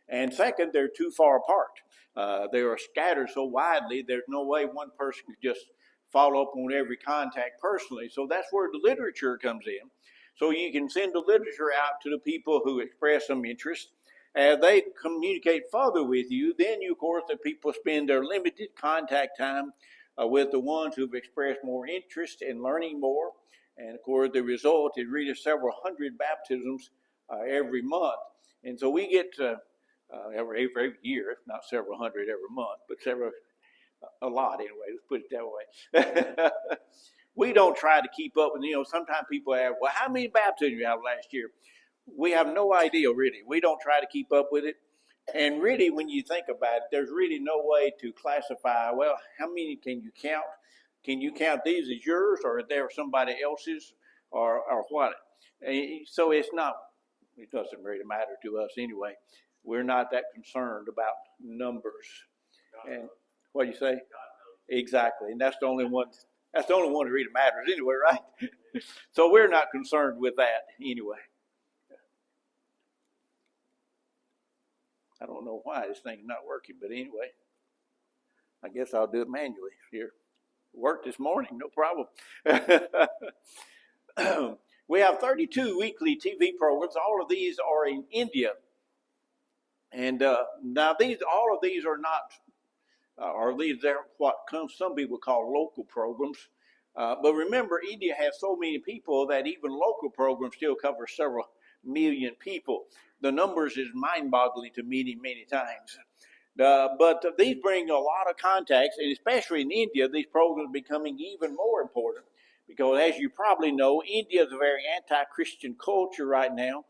And second, they're too far apart. They are scattered so widely, there's no way one person could just follow up on every contact personally. So that's where the literature comes in. So you can send the literature out to the people who express some interest. As they communicate further with you, then you, of course, the people spend their limited contact time with the ones who've expressed more interest in learning more. And of course, the result is really several hundred baptisms every month. And so we get every year, not several hundred every month, but a lot anyway, let's put it that way. We don't try to keep up with, sometimes people ask, well, how many baptisms you have last year? We have no idea, really. We don't try to keep up with it. And really, when you think about it, there's really no way to classify, well, how many can you count? Can you count these as yours, or are there somebody else's, or what? So it doesn't really matter to us anyway. We're not that concerned about numbers. And what do you say? Exactly. And that's the only one that really matters anyway, right? So we're not concerned with that anyway. I don't know why this thing's not working, but anyway, I guess I'll do it manually here. Worked this morning, no problem. We have 32 weekly TV programs. All of these are in India. And now all of these are not, they're what some people call local programs. But remember, India has so many people that even local programs still cover several million people. The numbers is mind-boggling to me many times. But these bring a lot of contacts, and especially in India, these programs are becoming even more important because, as you probably know, India is a very anti-Christian culture right now.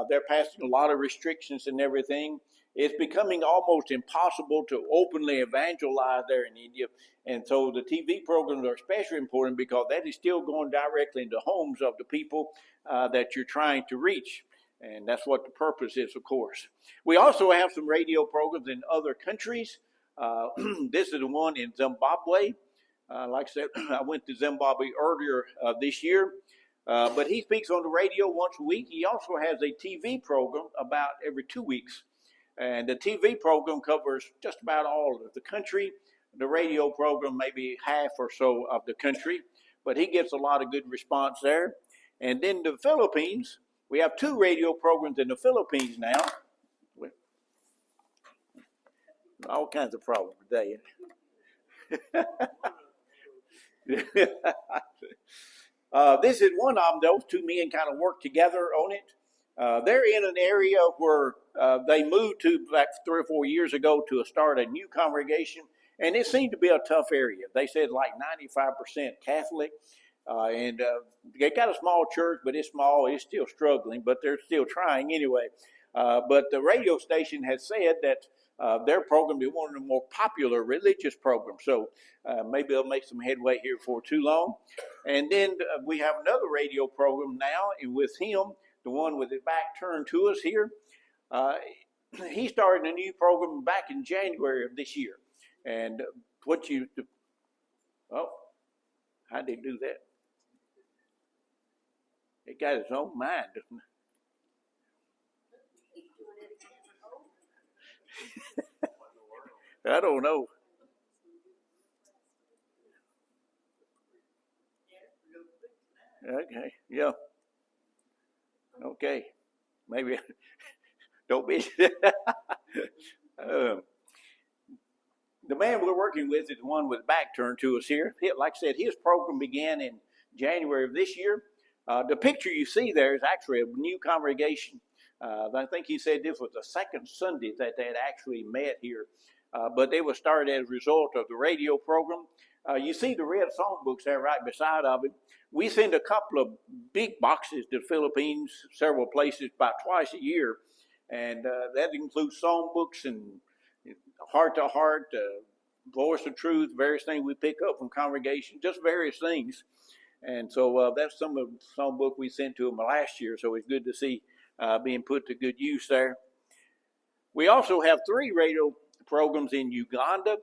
They're passing a lot of restrictions and everything. It's becoming almost impossible to openly evangelize there in India. And so the TV programs are especially important because that is still going directly into homes of the people that you're trying to reach. And that's what the purpose is, of course. We also have some radio programs in other countries. This is the one in Zimbabwe. Like I said, I went to Zimbabwe earlier this year. But he speaks on the radio once a week. He also has a TV program about every 2 weeks. And the TV program covers just about all of the country. The radio program, maybe half or so of the country. But he gets a lot of good response there. And then the Philippines, we have 2 radio programs in the Philippines now. All kinds of problems today. This is one of them. Those 2 men kind of work together on it. They're in an area where they moved to like 3 or 4 years ago to start a new congregation, and it seemed to be a tough area. They said like 95% Catholic, and they got a small church, but it's small. It's still struggling, but they're still trying anyway. But the radio station has said that their program is one of the more popular religious programs. So maybe they'll make some headway here for too long. And then we have another radio program now, and with him, the one with his back turned to us here, he started a new program back in January of this year. And how did he do that? He got his own mind, doesn't he? I don't know. Okay, yeah. Okay, maybe don't be. The man we're working with is the one with the back turned to us here. Like I said, his program began in January of this year. The picture you see there is actually a new congregation. I think he said this was the second Sunday that they had actually met here. But they were started as a result of the radio program. You see the red songbooks there right beside of it. We send a couple of big boxes to the Philippines, several places, about twice a year. And that includes songbooks and heart to heart, voice of truth, various things we pick up from congregation, just various things. And so that's some of the songbook we sent to them last year. So it's good to see being put to good use there. We also have 3 radio programs in Uganda.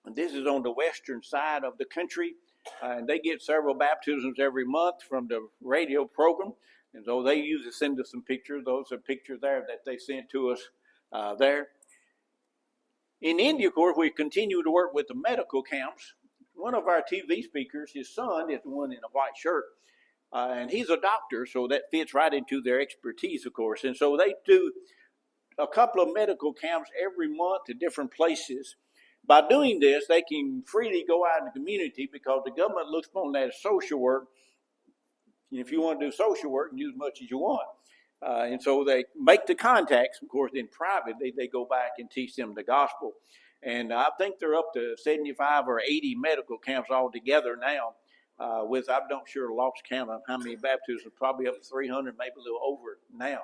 And this is on the western side of the country. And they get several baptisms every month from the radio program. And so they usually send us some pictures. Those are pictures there that they sent to us there. In India, of course, we continue to work with the medical camps. One of our TV speakers, his son, is the one in a white shirt, and he's a doctor, so that fits right into their expertise, of course. And so they do a couple of medical camps every month to different places. By doing this, they can freely go out in the community because the government looks upon that as social work. And if you want to do social work, you do as much as you want. And so they make the contacts. Of course, in private, they go back and teach them the gospel. And I think they're up to 75 or 80 medical camps altogether now. I'm not sure, lost count of how many baptisms, probably up to 300, maybe a little over now.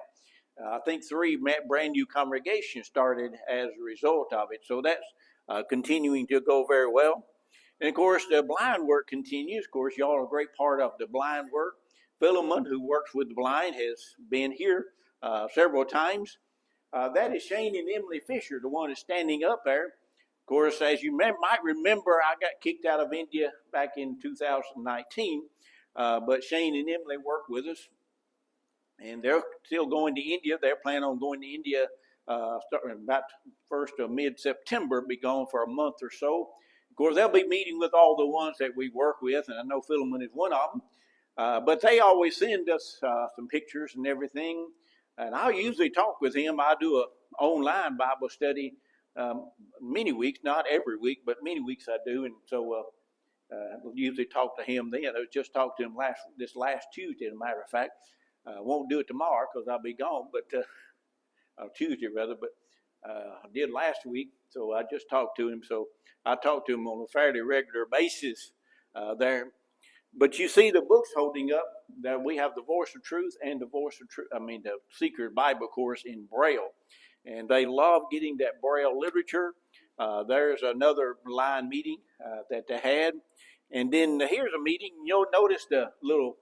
I think 3 brand new congregations started as a result of it. So that's continuing to go very well. And of course, the blind work continues. Of course, y'all are a great part of the blind work. Philemon, who works with the blind, has been here several times. That is Shane and Emily Fisher, the one that's standing up there. Of course, as you might remember, I got kicked out of India back in 2019, but Shane and Emily work with us, and they're still going to India. They're planning on going to India starting about first of mid-September, be gone for a month or so. Of course, they'll be meeting with all the ones that we work with, and I know Philemon is one of them. But they always send us some pictures and everything. And I usually talk with him. I do an online Bible study many weeks, not every week, but many weeks I do. And so I usually talk to him then. I just talked to him this last Tuesday, as a matter of fact. I won't do it tomorrow because I'll be gone, but Tuesday rather. But I did last week, so I just talked to him. So I talk to him on a fairly regular basis there. But you see the books holding up that we have the Voice of Truth and the the Secret Bible course in Braille. And they love getting that Braille literature. There's another line meeting that they had. And then here's a meeting. You'll notice the little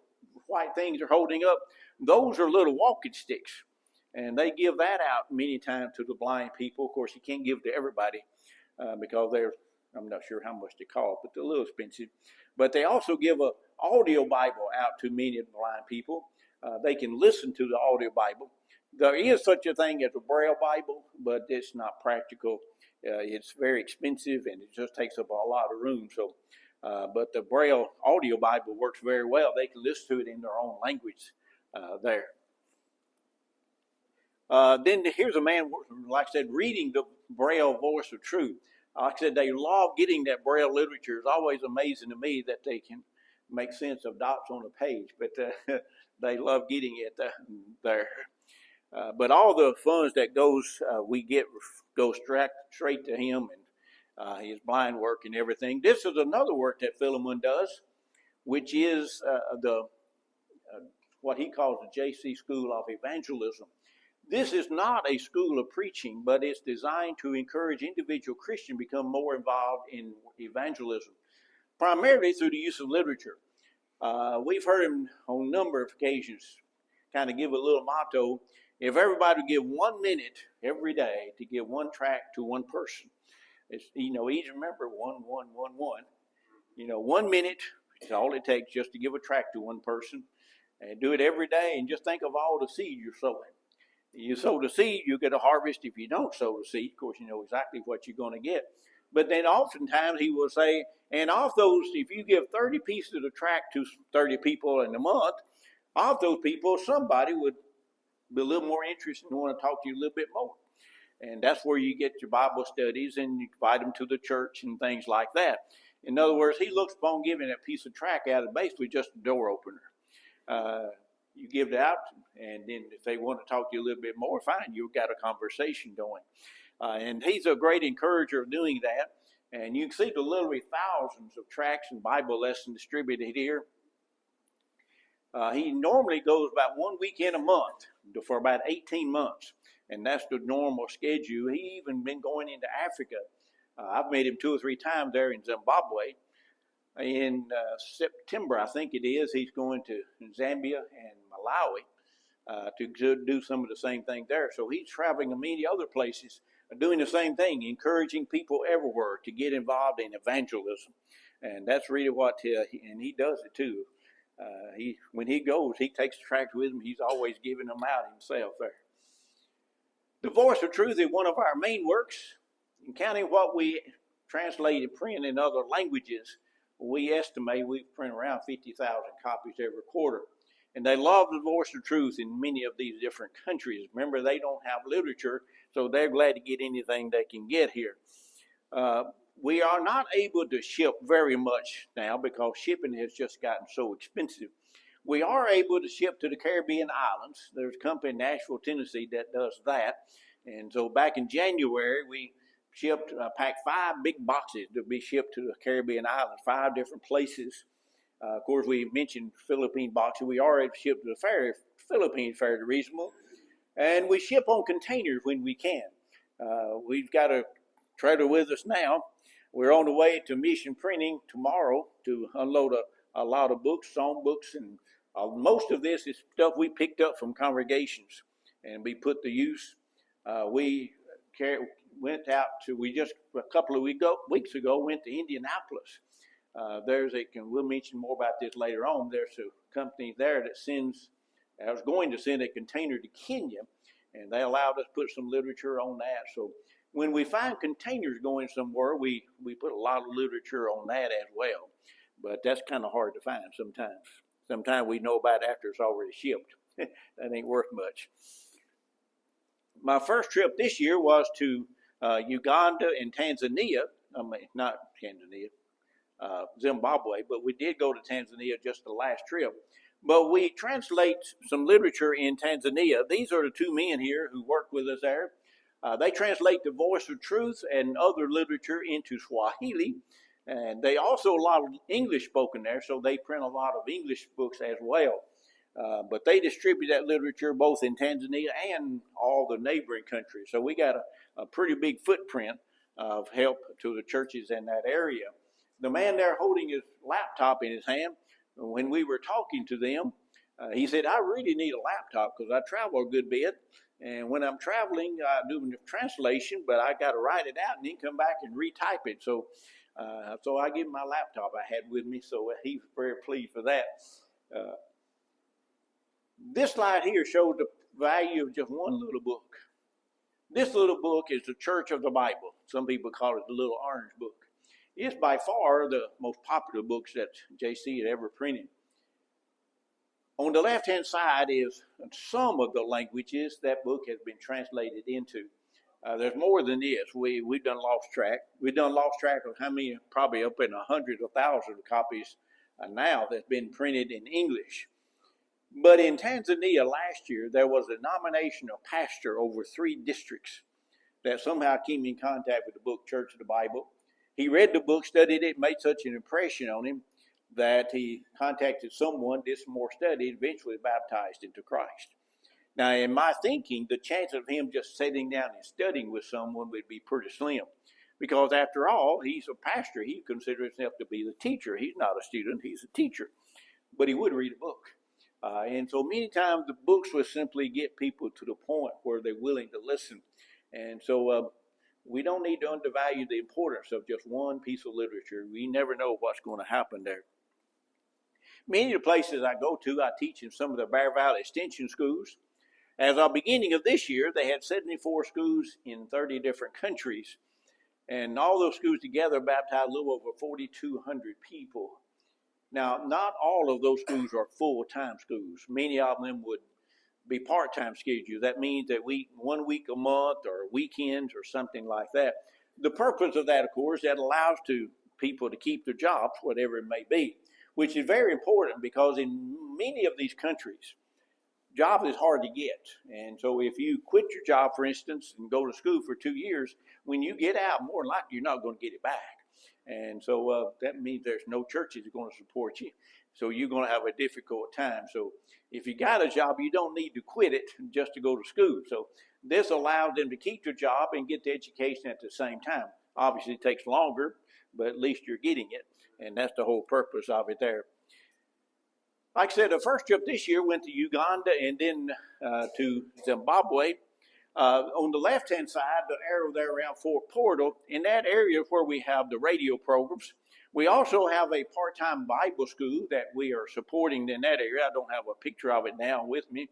white things they're holding up. Those are little walking sticks. And they give that out many times to the blind people. Of course, you can't give it to everybody because I'm not sure how much they cost, but they're a little expensive. But they also give an audio Bible out to many of the blind people. They can listen to the audio Bible. There is such a thing as a Braille Bible, but it's not practical. It's very expensive, and it just takes up a lot of room. So, but the Braille audio Bible works very well. They can listen to it in their own language there. Then here's a man, like I said, reading the Braille Voice of Truth. Like I said, they love getting that Braille literature. It's always amazing to me that they can make sense of dots on a page, but they love getting it there. But all the funds that we get goes straight to him and his blind work and everything. This is another work that Philemon does, which is what he calls the JC School of Evangelism. This is not a school of preaching, but it's designed to encourage individual Christians to become more involved in evangelism, primarily through the use of literature. We've heard him on a number of occasions kind of give a little motto. If everybody would give 1 minute every day to give one tract to one person, it's, easy to remember 1, 1, 1, 1. 1 minute is all it takes just to give a tract to one person. And do it every day and just think of all the seed you're sowing. You sow the seed, you get a harvest. If you don't sow the seed, of course, you know exactly what you're going to get. But then oftentimes he will say, and off those, if you give 30 pieces of tract to 30 people in a month, off those people, somebody would be a little more interested and want to talk to you a little bit more. And that's where you get your Bible studies and you invite them to the church and things like that. In other words, he looks upon giving that piece of tract out as basically just a door opener. You give it out, and then if they want to talk to you a little bit more, fine, you've got a conversation going. And he's a great encourager of doing that. And you can see the literally thousands of tracts and Bible lessons distributed here. He normally goes about 1 weekend a month for about 18 months. And that's the normal schedule. He even been going into Africa. I've met him 2 or 3 times there in Zimbabwe. In September, I think it is, he's going to Zambia and Malawi to do some of the same thing there. So he's traveling to many other places, doing the same thing, encouraging people everywhere to get involved in evangelism. And that's really what, and he does it too. When he goes, he takes the tracts with him. He's always giving them out himself there. The Voice of Truth is one of our main works. And counting what we translate and print in other languages, we estimate we print around 50,000 copies every quarter. And they love the Voice of Truth in many of these different countries. Remember, they don't have literature, so they're glad to get anything they can get here. We are not able to ship very much now because shipping has just gotten so expensive. We are able to ship to the Caribbean islands. There's a company in Nashville, Tennessee that does that. And so back in January, we packed 5 big boxes to be shipped to the Caribbean islands, 5 different places. Of course, we mentioned Philippine boxes. We already shipped to the Philippines fairly reasonable. And we ship on containers when we can. We've got a trailer with us now. We're on the way to Mission Printing tomorrow to unload a lot of books, songbooks, and most of this is stuff we picked up from congregations and we put to use. We just a couple of weeks ago went to Indianapolis. We'll mention more about this later on. There's a company there I was going to send a container to Kenya, and they allowed us to put some literature on that. So when we find containers going somewhere, we put a lot of literature on that as well. But that's kind of hard to find sometimes. Sometimes we know about it after it's already shipped. That ain't worth much. My first trip this year was to Uganda and Tanzania. Not Tanzania, Zimbabwe, but we did go to Tanzania just the last trip. But we translate some literature in Tanzania. These are the 2 men here who work with us there. They translate the Voice of Truth and other literature into Swahili. And they also a lot of English spoken there, so they print a lot of English books as well. But they distribute that literature both in Tanzania and all the neighboring countries. So we got a pretty big footprint of help to the churches in that area. The man there holding his laptop in his hand, when we were talking to them, he said, I really need a laptop because I travel a good bit. And when I'm traveling, I do the translation, but I got to write it out and then come back and retype it. So I give him my laptop I had with me, so he's very pleased for that. This slide here shows the value of just one little book. This little book is the Church of the Bible. Some people call it the Little Orange Book. It's by far the most popular books that JC had ever printed. On the left-hand side is some of the languages that book has been translated into. There's more than this. We've done lost track. We've done lost track of how many, probably up in hundreds of thousands of copies now that's been printed in English. But in Tanzania last year, there was a nomination of pastor over 3 districts that somehow came in contact with the book Church of the Bible. He read the book, studied it, made such an impression on him that he contacted someone, did some more study, and eventually baptized into Christ. Now, in my thinking, the chance of him just sitting down and studying with someone would be pretty slim. Because after all, he's a pastor. He considers himself to be the teacher. He's not a student, he's a teacher. But he would read a book. And so many times the books would simply get people to the point where they're willing to listen. And so we don't need to undervalue the importance of just one piece of literature. We never know what's going to happen there. Many of the places I go to, I teach in some of the Bear Valley Extension schools. As of the beginning of this year, they had 74 schools in 30 different countries. And all those schools together baptized a little over 4,200 people. Now, not all of those schools are full-time schools. Many of them would be part-time schedules. That means that 1 week a month or weekends or something like that. The purpose of that, of course, that allows people to keep their jobs, whatever it may be, which is very important because in many of these countries, job is hard to get. And so if you quit your job, for instance, and go to school for 2 years, when you get out, more likely you're not going to get it back. And so that means there's no churches going to support you. So you're going to have a difficult time. So if you got a job, you don't need to quit it just to go to school. So this allows them to keep their job and get the education at the same time. Obviously, it takes longer, but at least you're getting it. And that's the whole purpose of it there. Like I said, the first trip this year went to Uganda and then to Zimbabwe. On the left-hand side, the arrow there around Fort Portal, in that area is where we have the radio programs. We also have a part-time Bible school that we are supporting in that area. I don't have a picture of it now with me,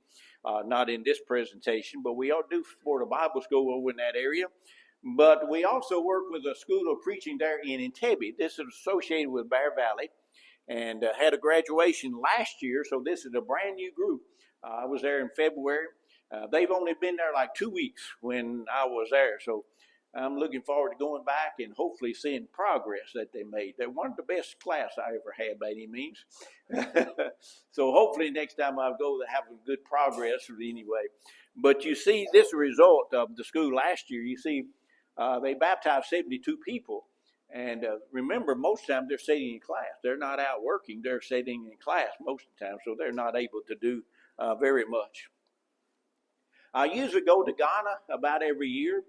not in this presentation, but we all do support a Bible school over in that area. But we also work with a school of preaching there in Entebbe. This is associated with Bear Valley, and had a graduation last year, so this is a brand new group. I was there in February. They've only been there like 2 weeks when I was there, so I'm looking forward to going back and hopefully seeing progress that they made. They weren't the best class I ever had by any means. So hopefully next time I go, they have good progress anyway. But you see this result of the school last year. You see they baptized 72 people. And remember, most times they're sitting in class. They're not out working. They're sitting in class most of the time, so they're not able to do very much. I usually go to Ghana about every year.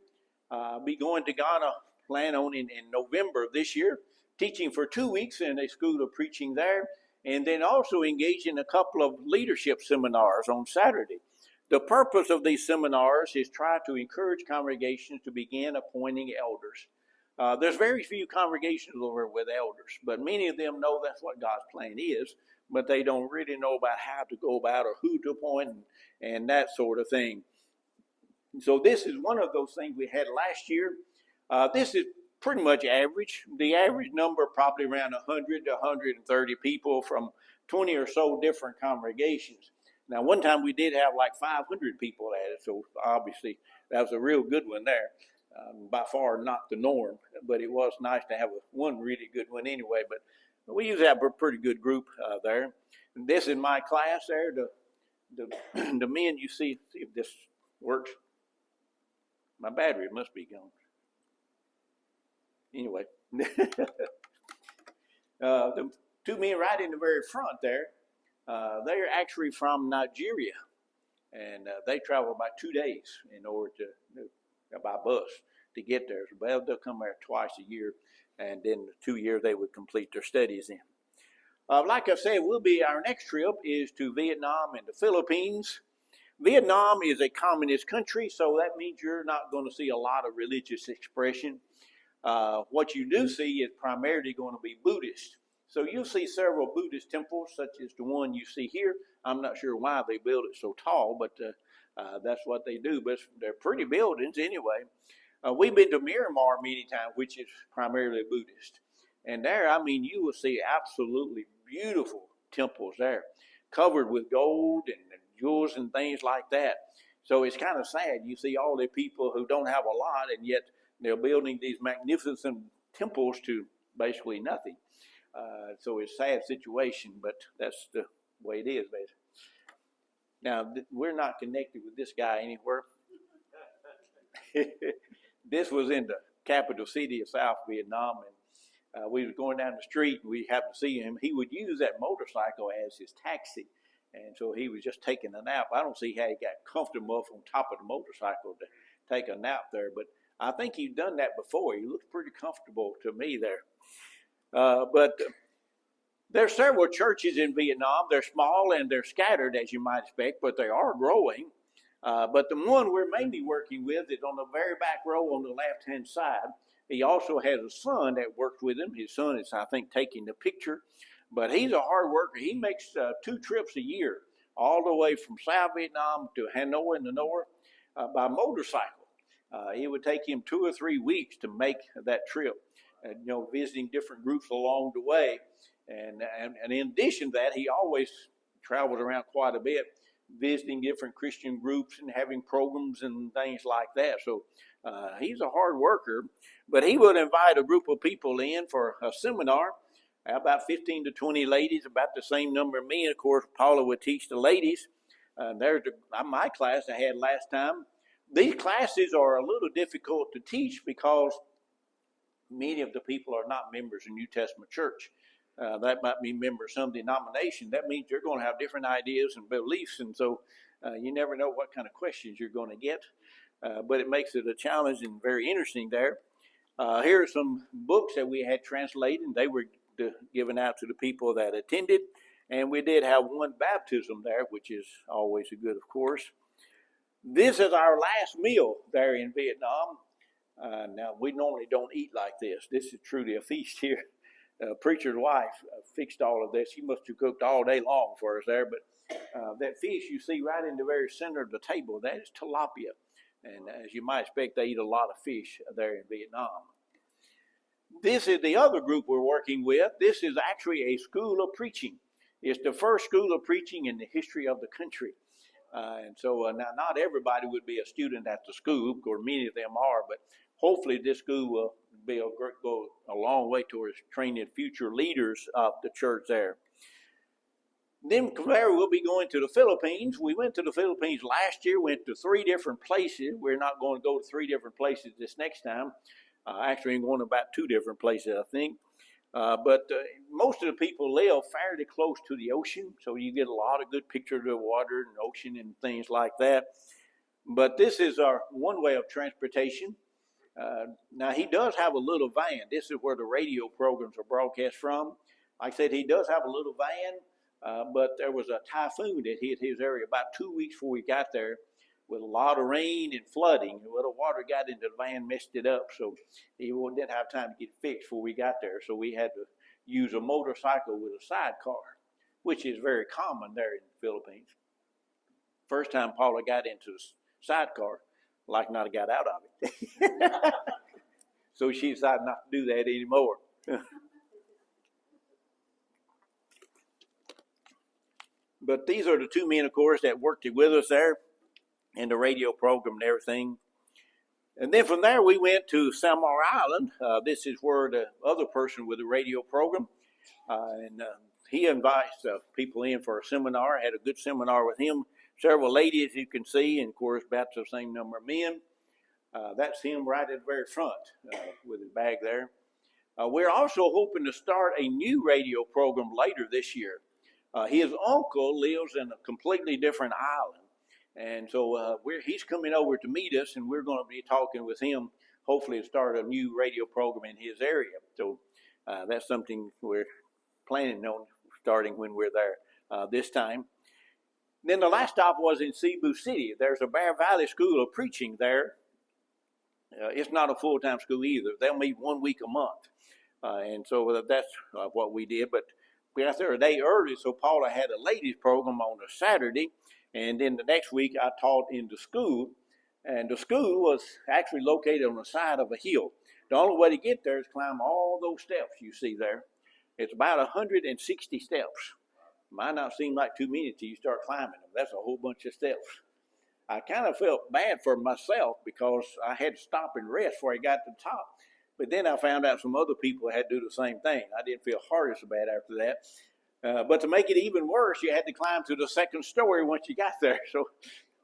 I'll be going to Ghana, plan on in November of this year, teaching for 2 weeks in a school of preaching there, and then also engage in a couple of leadership seminars on Saturday. The purpose of these seminars is try to encourage congregations to begin appointing elders. There's very few congregations over with elders, but many of them know that's what God's plan is, but they don't really know about how to go about or who to appoint and that sort of thing. So this is one of those things we had last year. This is pretty much average. The average number probably around 100 to 130 people from 20 or so different congregations. Now, one time we did have like 500 people at it, so obviously that was a real good one there. By far not the norm, but it was nice to have one really good one anyway. But we usually have a pretty good group there. And this is my class there. The men you see if this works. My battery must be gone. Anyway, the two men right in the very front there, they're actually from Nigeria, and they travel about 2 days in order to by bus to get there. So they'll come there twice a year, and then 2 years they would complete their studies in. Like I said, our next trip is to Vietnam and the Philippines. Vietnam is a communist country, so that means you're not going to see a lot of religious expression. What you do see is primarily going to be Buddhist. So you'll see several Buddhist temples, such as the one you see here. I'm not sure why they built it so tall, but that's what they do. But they're pretty buildings anyway. We've been to Myanmar many times, which is primarily Buddhist. And there, you will see absolutely beautiful temples there, covered with gold and jewels and things like that. So it's kind of sad. You see all the people who don't have a lot, and yet they're building these magnificent temples to basically nothing. So it's a sad situation, but that's the way it is, basically. Now, we're not connected with this guy anywhere. This was in the capital city of South Vietnam, and we were going down the street, and we happened to see him. He would use that motorcycle as his taxi, and so he was just taking a nap. I don't see how he got comfortable enough on top of the motorcycle to take a nap there, but I think he's done that before. He looks pretty comfortable to me there. But there are several churches in Vietnam. They're small and they're scattered, as you might expect, but they are growing. But the one we're mainly working with is on the very back row on the left-hand side. He also has a son that works with him. His son is, I think, taking the picture. But he's a hard worker. He makes 2 trips a year, all the way from South Vietnam to Hanoi in the north by motorcycle. It would take him 2 or 3 weeks to make that trip, visiting different groups along the way. And in addition to that, he always traveled around quite a bit, visiting different Christian groups and having programs and things like that. So he's a hard worker, but he would invite a group of people in for a seminar, about 15 to 20 ladies, about the same number of men. Of course, Paula would teach the ladies. There's my class I had last time. These classes are a little difficult to teach because many of the people are not members of New Testament church. That might be members of some denomination. That means you're going to have different ideas and beliefs, and so you never know what kind of questions you're going to get. But it makes it a challenge and very interesting there. Here are some books that we had translated. They were given out to the people that attended, and we did have one baptism there, which is always a good, of course. This is our last meal there in Vietnam. Now, we normally don't eat like this. This is truly a feast here. Preacher's wife fixed all of this. She must have cooked all day long for us there. But that fish you see right in the very center of the table, that is tilapia. And as you might expect, they eat a lot of fish there in Vietnam. This is the other group we're working with. This is actually a school of preaching. It's the first school of preaching in the history of the country. And so now not everybody would be a student at the school, or many of them are, but hopefully this school will go a long way towards training future leaders of the church there. Then from there we'll be going to the Philippines. We went to the Philippines last year, went to 3 different places. We're not going to go to 3 different places this next time. Actually, I'm going to about 2 different places, I think. But most of the people live fairly close to the ocean, so you get a lot of good pictures of water and ocean and things like that. But this is our one way of transportation. Now, he does have a little van. This is where the radio programs are broadcast from. Like I said, he does have a little van, but there was a typhoon that hit his area about 2 weeks before we got there, with a lot of rain and flooding. Well, the water got into the van, messed it up, so he didn't have time to get fixed before we got there. So we had to use a motorcycle with a sidecar, which is very common there in the Philippines. First time Paula got into the sidecar, like not got out of it. So she decided not to do that anymore. But these are the 2 men, of course, that worked with us there in the radio program and everything. And then from there we went to Samar Island. This is where the other person with the radio program, and he invites people in for a seminar. I had a good seminar with him. Several ladies you can see, and of course about the same number of men. That's him right at the very front with his bag there. We're also hoping to start a new radio program later this year. His uncle lives in a completely different island. And so he's coming over to meet us, and we're going to be talking with him, hopefully to start a new radio program in his area. So that's something we're planning on starting when we're there this time. Then the last stop was in Cebu City. There's a Bear Valley School of Preaching there. It's not a full-time school either. They'll meet 1 week a month. And so that's what we did. But we got there a day early, so Paula had a ladies program on a Saturday. And then the next week I taught in the school. And the school was actually located on the side of a hill. The only way to get there is climb all those steps you see there. It's about 160 steps. Might not seem like too many until you start climbing them. That's a whole bunch of steps. I kind of felt bad for myself because I had to stop and rest before I got to the top. But then I found out some other people had to do the same thing. I didn't feel hardly so bad after that. But to make it even worse, you had to climb to the second story once you got there. So,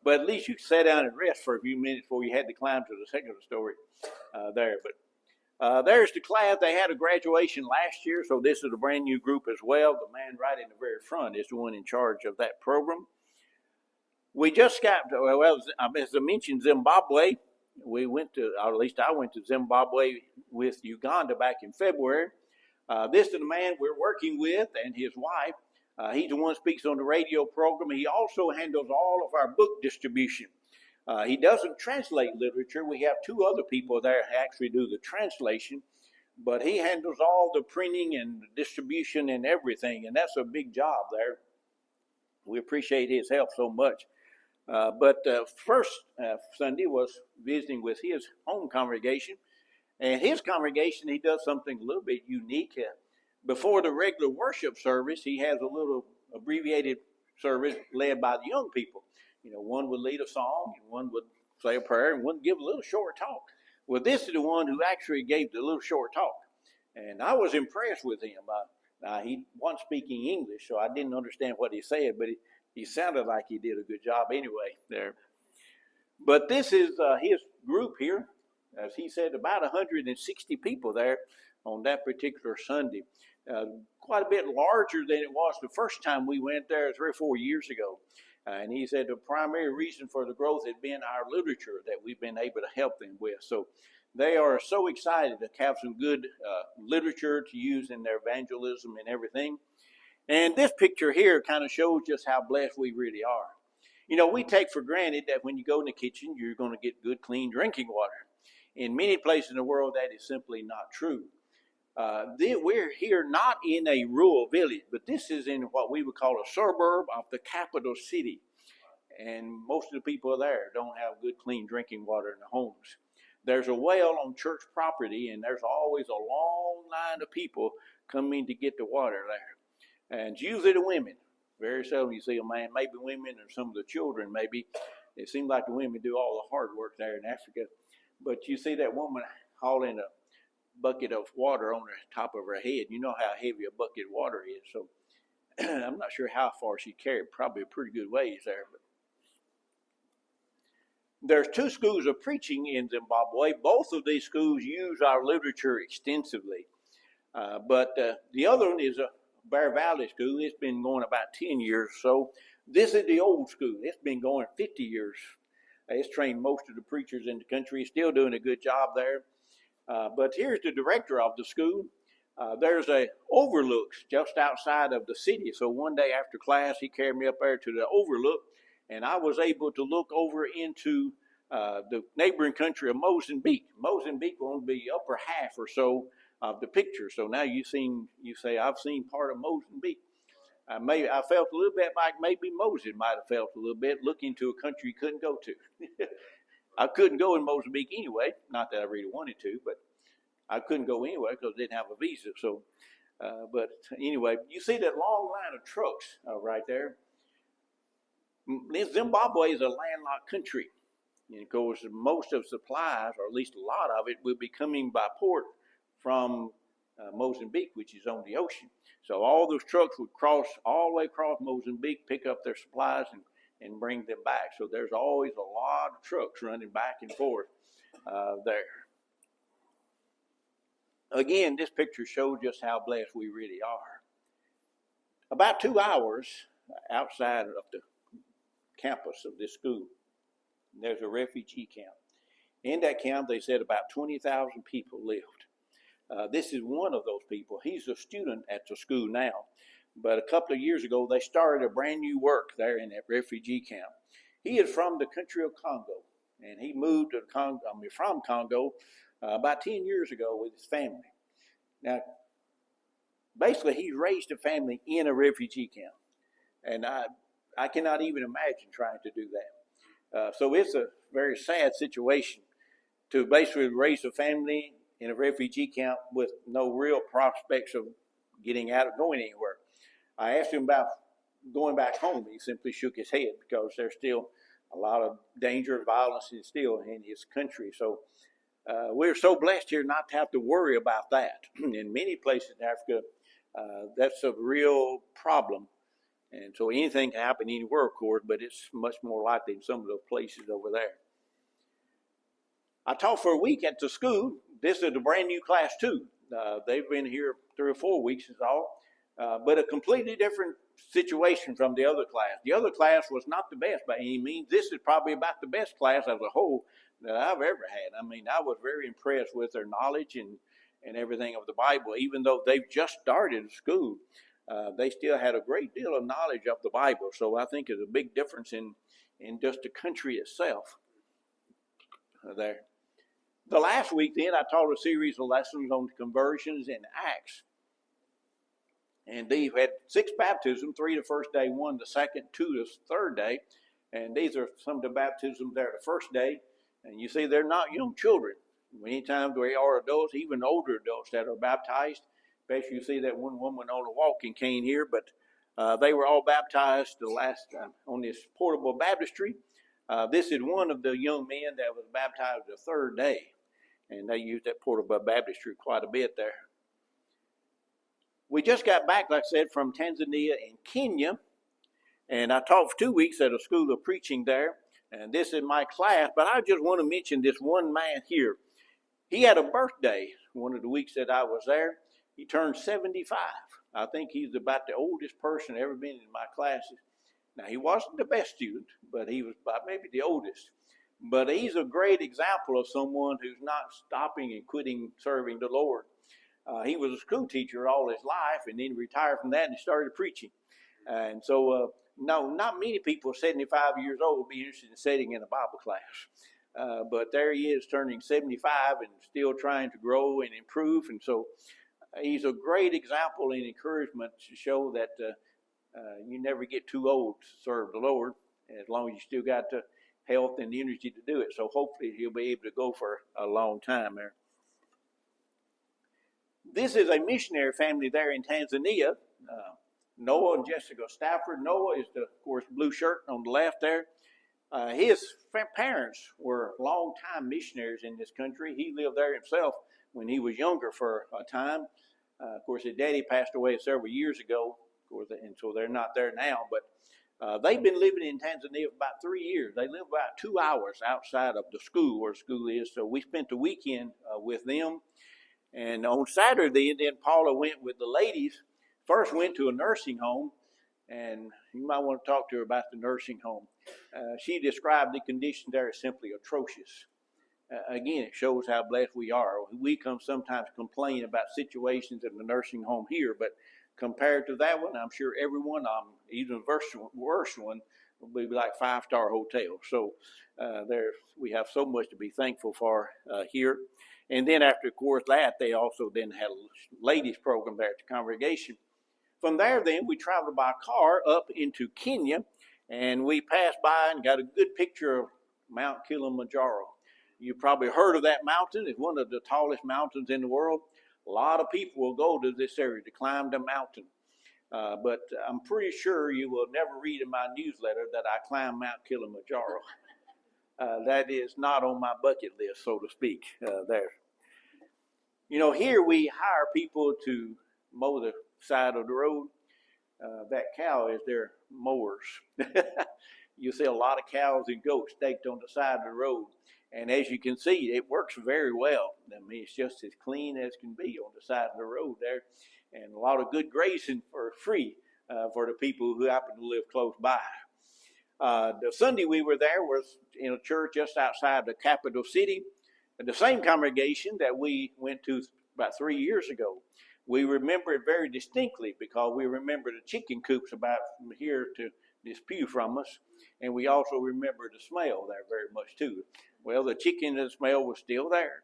but at least you could sit down and rest for a few minutes before you had to climb to the second story there. But there's the class. They had a graduation last year, so this is a brand new group as well. The man right in the very front is the one in charge of that program. We just got, well, as I mentioned, Zimbabwe. We went to, or at least I went to Zimbabwe with Uganda back in February. This is the man we're working with and his wife. He's the one who speaks on the radio program. He also handles all of our book distribution. He doesn't translate literature. We have 2 other people there who actually do the translation, but he handles all the printing and the distribution and everything, and that's a big job there. We appreciate his help so much. But first Sunday was visiting with his home congregation. And his congregation, he does something a little bit unique. Before the regular worship service, he has a little abbreviated service led by the young people. You know, one would lead a song, and one would say a prayer, and one would give a little short talk. Well, this is the one who actually gave the little short talk. And I was impressed with him. He wasn't speaking English, so I didn't understand what he said, but he sounded like he did a good job anyway there. But this is his group here. As he said, about 160 people there on that particular Sunday. Quite a bit larger than it was the first time we went there 3 or 4 years ago. And he said the primary reason for the growth had been our literature that we've been able to help them with. So they are so excited to have some good literature to use in their evangelism and everything. And this picture here kind of shows just how blessed we really are. You know, we take for granted that when you go in the kitchen, you're going to get good, clean drinking water. In many places in the world, that is simply not true. We're here not in a rural village, but this is in what we would call a suburb of the capital city. And most of the people there don't have good, clean drinking water in their homes. There's a well on church property, and there's always a long line of people coming to get the water there. And it's usually the women. Very seldom you see a man, maybe women or some of the children maybe. It seems like the women do all the hard work there in Africa. But you see that woman hauling a bucket of water on the top of her head. You know how heavy a bucket of water is. So I'm not sure how far she carried, probably a pretty good ways there. But there's two schools of preaching in Zimbabwe. Both of these schools use our literature extensively. But the other one is a Bear Valley School. It's been going about 10 years. So this is the old school. It's been going 50 years. It's trained most of the preachers in the country. Still doing a good job there. But here's the director of the school. There's a overlook just outside of the city. So one day after class, he carried me up there to the overlook, and I was able to look over into the neighboring country of Mozambique. Mozambique will be upper half or so of the picture. So now you say, I've seen part of Mozambique. I felt a little bit like maybe Moses might have felt a little bit, looking to a country he couldn't go to. I couldn't go in Mozambique anyway. Not that I really wanted to, but I couldn't go anyway because I didn't have a visa. So, but anyway, you see that long line of trucks right there. Zimbabwe is a landlocked country. And of course, most of supplies, or at least a lot of it, will be coming by port from Mozambique, which is on the ocean. So all those trucks would cross all the way across Mozambique, pick up their supplies, and bring them back. So there's always a lot of trucks running back and forth there. Again, this picture shows just how blessed we really are. About 2 hours outside of the campus of this school, there's a refugee camp. In that camp, they said about 20,000 people lived. This is one of those people. He's a student at the school now. But a couple of years ago, they started a brand new work there in that refugee camp. He is from the country of Congo, and he moved to from Congo about 10 years ago with his family. Now, basically, he's raised a family in a refugee camp, and I cannot even imagine trying to do that. So it's a very sad situation to basically raise a family in a refugee camp with no real prospects of getting out or going anywhere. I asked him about going back home. He simply shook his head because there's still a lot of danger and violence is still in his country. So we're so blessed here not to have to worry about that. In many places in Africa, that's a real problem. And so anything can happen anywhere, of course, but it's much more likely in some of those places over there. I taught for a week at the school. This is a brand new class too. They've been here 3 or 4 weeks is all. But a completely different situation from the other class. The other class was not the best by any means. This is probably about the best class as a whole that I've ever had. I mean, I was very impressed with their knowledge and everything of the Bible. Even though they've just started school, they still had a great deal of knowledge of the Bible. So I think it's a big difference in just the country itself there. The last week then, I taught a series of lessons on conversions in Acts. And they've had 6 baptisms, 3 the first day, 1 the second, 2 the third day. And these are some of the baptisms there the first day. And you see, they're not young children. Many times they are adults, even older adults that are baptized. Especially you see that one woman on a walking cane here. But they were all baptized the last time on this portable baptistry. This is one of the young men that was baptized the third day. And they used that portable baptistry quite a bit there. We just got back, like I said, from Tanzania and Kenya, and I taught for 2 weeks at a school of preaching there, and this is my class, but I just want to mention this one man here. He had a birthday one of the weeks that I was there. He turned 75. I think he's about the oldest person ever been in my classes. Now, he wasn't the best student, but he was about maybe the oldest. But he's a great example of someone who's not stopping and quitting serving the Lord. He was a school teacher all his life, and then retired from that and started preaching. And so No, not many people 75 years old would be interested in sitting in a Bible class. But there he is turning 75 and still trying to grow and improve. And so he's a great example and encouragement to show that you never get too old to serve the Lord, as long as you still got the health and the energy to do it. So hopefully he'll be able to go for a long time there. This is a missionary family there in Tanzania. Noah and Jessica Stafford. Noah is, of course, blue shirt on the left there. His parents were long-time missionaries in this country. He lived there himself when he was younger for a time. Of course, his daddy passed away several years ago, of course, and so they're not there now. But they've been living in Tanzania for about 3 years. They live about 2 hours outside of the school where school is. So we spent the weekend with them. And on Saturday, then Paula went with the ladies. First went to a nursing home, and you might want to talk to her about the nursing home. She described the conditions there as simply atrocious. Again, it shows how blessed we are. We sometimes complain about situations in the nursing home here, but compared to that one, I'm sure every one of them, even the worst one, will be like 5-star hotel. So we have so much to be thankful for here. And then after, of course, that, they also then had a ladies program there at the congregation. From there, then, we traveled by car up into Kenya, and we passed by and got a good picture of Mount Kilimanjaro. You probably heard of that mountain. It's one of the tallest mountains in the world. A lot of people will go to this area to climb the mountain. But I'm pretty sure you will never read in my newsletter that I climbed Mount Kilimanjaro. That is not on my bucket list, so to speak, there. You know, here we hire people to mow the side of the road. That cow is their mowers. You see a lot of cows and goats staked on the side of the road. And as you can see, it works very well. I mean, it's just as clean as can be on the side of the road there. And a lot of good grazing for free for the people who happen to live close by. The Sunday we were there was in a church just outside the capital city. The same congregation that we went to about 3 years ago. We remember it very distinctly because we remember the chicken coops about from here to this pew from us. And we also remember the smell there very much too. Well, the chicken and the smell was still there.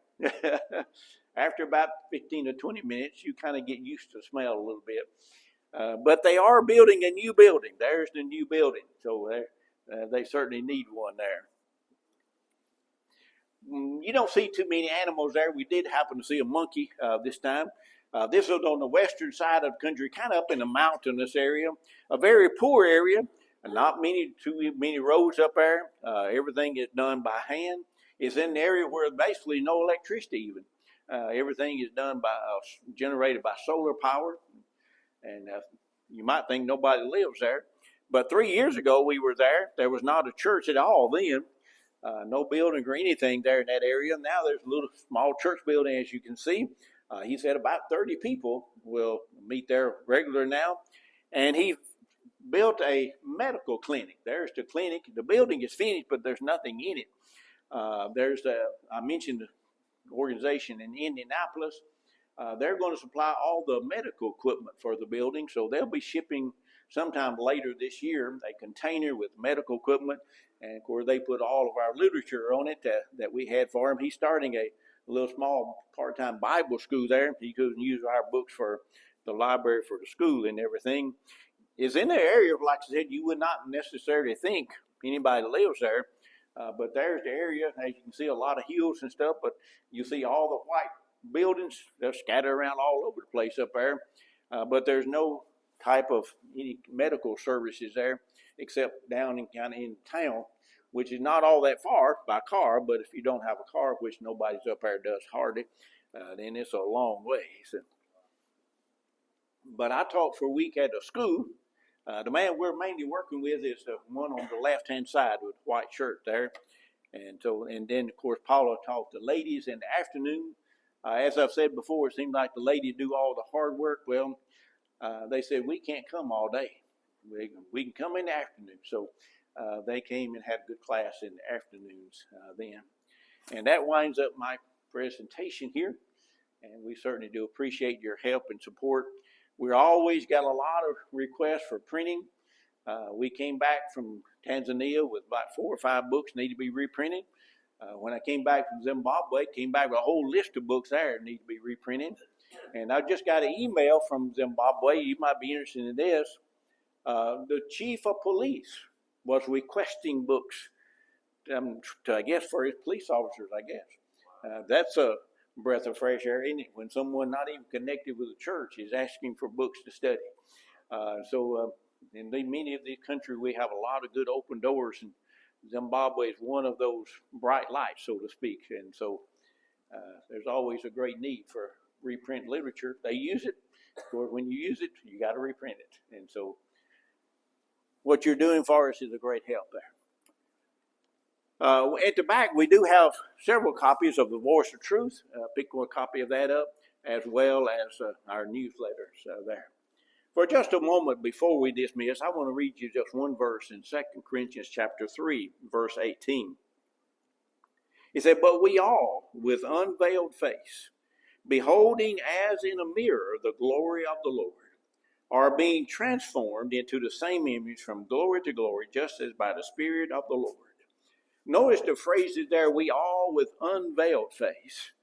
After about 15 to 20 minutes, you kind of get used to the smell a little bit. But they are building a new building. There's the new building. So they certainly need one there. You don't see too many animals there. We did happen to see a monkey this time. This was on the western side of the country, kind of up in a mountainous area, a very poor area. Not too many roads up there. Everything is done by hand. It's in an area where basically no electricity even. Everything is done generated by solar power. And you might think nobody lives there. But 3 years ago we were there. There was not a church at all then. No building or anything there in that area. Now there's a little small church building, as you can see. He said about 30 people will meet there regular now. And he built a medical clinic. There's the clinic. The building is finished, but there's nothing in it. I mentioned the organization in Indianapolis. They're going to supply all the medical equipment for the building. So they'll be shipping sometime later this year a container with medical equipment. And, of course, they put all of our literature on it that we had for him. He's starting a little small part-time Bible school there. He couldn't use our books for the library for the school and everything. It's in the area, like I said, you would not necessarily think anybody lives there. But there's the area. As you can see, a lot of hills and stuff. But you see all the white buildings. They're scattered around all over the place up there. But there's no type of any medical services there except down in town, which is not all that far by car. But if you don't have a car, which nobody's up there does hardly, then it's a long ways. But I taught for a week at a school. The man we're mainly working with is the one on the left-hand side with the white shirt there. And then, of course, Paula taught the ladies in the afternoon. As I've said before, it seems like the ladies do all the hard work. Well, they said, we can't come all day. We can come in the afternoon. So they came and had a good class in the afternoons then. And that winds up my presentation here. And we certainly do appreciate your help and support. We've always got a lot of requests for printing. We came back from Tanzania with about 4 or 5 books need to be reprinted. When I came back from Zimbabwe, came back with a whole list of books there that need to be reprinted. And I just got an email from Zimbabwe. You might be interested in this. The chief of police was requesting books, I guess, for his police officers, I guess. That's a breath of fresh air, isn't it? When someone not even connected with the church is asking for books to study. In many of these countries, we have a lot of good open doors, and Zimbabwe is one of those bright lights, so to speak. And so there's always a great need for reprint literature. They use it. Of course, when you use it, you got to reprint it. And so what you're doing for us is a great help there. At the back, we do have several copies of The Voice of Truth. Pick a copy of that up, as well as our newsletters there. For just a moment before we dismiss, I want to read you just one verse in 2 Corinthians chapter 3, verse 18. It said, "But we all, with unveiled face, beholding as in a mirror the glory of the Lord, are being transformed into the same image from glory to glory, just as by the Spirit of the Lord." Notice the phrases there, we all with unveiled face,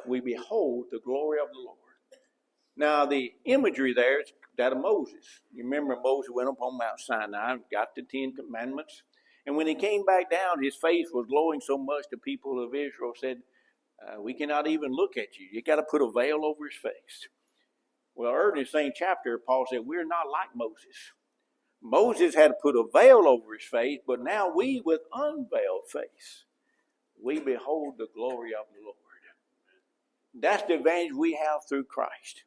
we behold the glory of the Lord. Now the imagery there is that of Moses. You remember Moses went up on Mount Sinai, got the 10 Commandments, and when he came back down, his face was glowing so much the people of Israel said, we cannot even look at you. You got to put a veil over his face. Well, earlier in the same chapter, Paul said, we're not like Moses. Moses had to put a veil over his face, but now we with unveiled face, we behold the glory of the Lord. That's the advantage we have through Christ,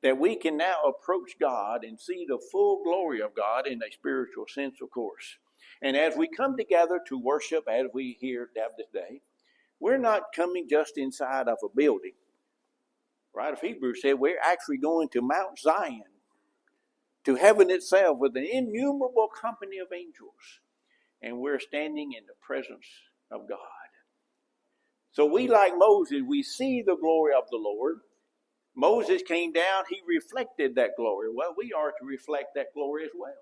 that we can now approach God and see the full glory of God in a spiritual sense, of course. And as we come together to worship, as we hear this day, we're not coming just inside of a building. Right? Of Hebrews said we're actually going to Mount Zion, to heaven itself, with an innumerable company of angels. And we're standing in the presence of God. So we, like Moses, we see the glory of the Lord. Moses came down, he reflected that glory. Well, we are to reflect that glory as well.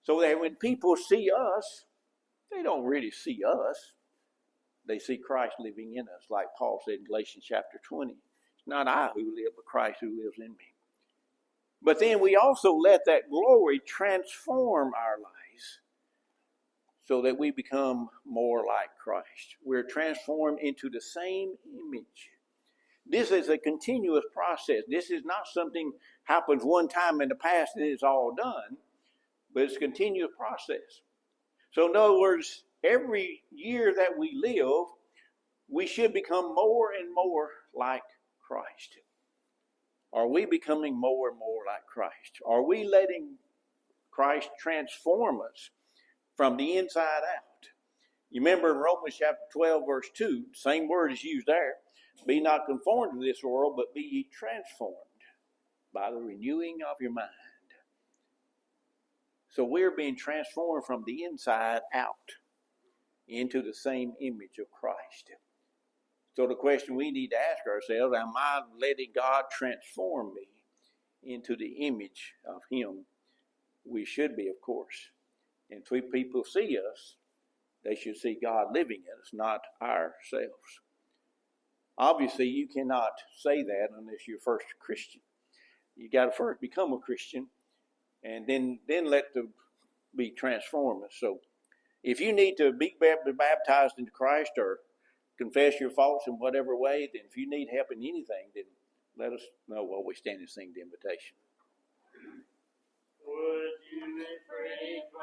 So that when people see us, they don't really see us. They see Christ living in us, like Paul said in Galatians chapter 20. It's not I who live, but Christ who lives in me. But then we also let that glory transform our lives so that we become more like Christ. We're transformed into the same image. This is a continuous process. This is not something happens one time in the past and it's all done, but it's a continuous process. So in other words, every year that we live, we should become more and more like Christ. Are we becoming more and more like Christ? Are we letting Christ transform us from the inside out? You remember in Romans chapter 12, verse 2, same word is used there. Be not conformed to this world, but be ye transformed by the renewing of your mind. So we're being transformed from the inside out into the same image of Christ. So the question we need to ask ourselves, am I letting God transform me into the image of Him? We should be, of course. And if people see us, they should see God living in us, not ourselves. Obviously, you cannot say that unless you're first a Christian. You got to first become a Christian, and then let them be transformed. So, if you need to be baptized into Christ or confess your faults in whatever way, then if you need help in anything, then let us know while we stand and sing the invitation. Would you